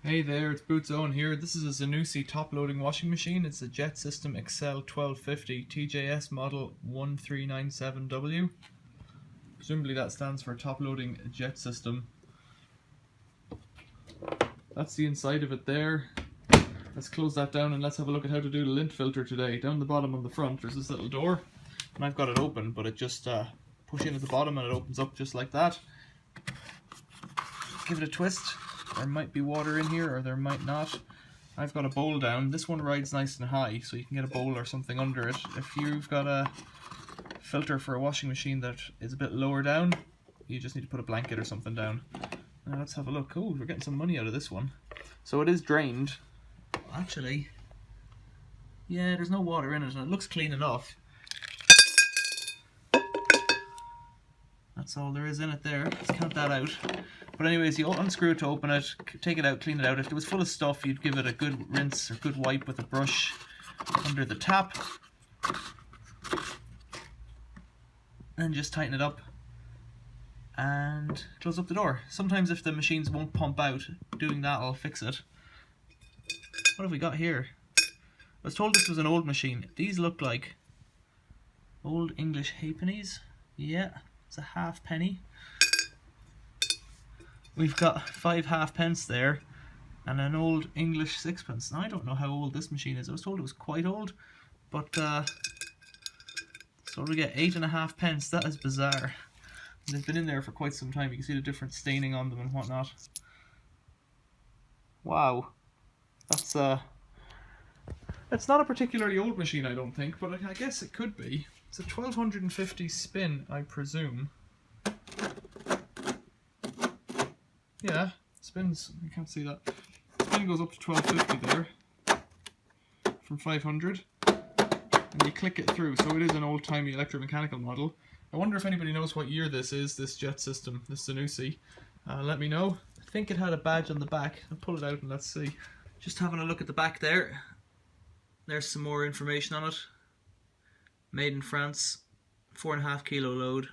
Hey there, it's Bootzone here. This is a Zanussi top-loading washing machine. It's a Jet System Excel 1250 TJS model 1397W. Presumably that stands for top-loading jet system. That's the inside of it there. Let's close that down and let's have a look at how to do the lint filter today. Down the bottom on the front there's this little door, and I've got it open, but it just push in at the bottom and it opens up just like that. Give it a twist. There might be water in here or there might not. I've got a bowl down. This one rides nice and high, so you can get a bowl or something under it. If you've got a filter for a washing machine that is a bit lower down, you just need to put a blanket or something down. Now let's have a look. Oh, we're getting some money out of this one. So it is drained. Actually, yeah, there's no water in it and it looks clean enough. That's all there is in it there. Let's count that out. But anyways, you unscrew it to open it, take it out, clean it out. If it was full of stuff, you'd give it a good rinse or good wipe with a brush under the tap. And just tighten it up and close up the door. Sometimes if the machines won't pump out, doing that will fix it. What have we got here? I was told this was an old machine. These look like old English halfpennies. Yeah, it's a halfpenny. We've got 5 halfpence there and an old English sixpence. Now I don't know how old this machine is. I was told it was quite old, but so we get 8.5 pence. That is bizarre. They've been in there for quite some time. You can see the different staining on them and whatnot. Wow, that's it's not a particularly old machine, I don't think, but I guess it could be. It's a 1250 spin, I presume. Yeah, spins, you can't see that. Spin goes up to 1250 there, from 500, and you click it through, so it is an old-timey electromechanical model. I wonder if anybody knows what year this is, this jet system, this Zanussi. Let me know. I think it had a badge on the back. I'll pull it out and let's see. Just having a look at the back there. There's some more information on it. Made in France, 4.5 kilo load.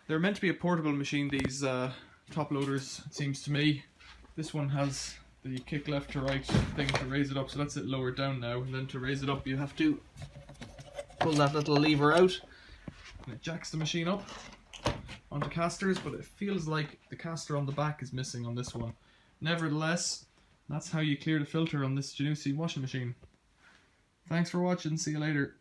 They're meant to be a portable machine, these top loaders, it seems to me. This one has the kick left to right thing to raise it up, so that's it lowered down now. And then to raise it up you have to pull that little lever out and it jacks the machine up onto casters, but it feels like the caster on the back is missing on this one. Nevertheless, that's how you clear the filter on this Zanussi washing machine. Thanks for watching, see you later.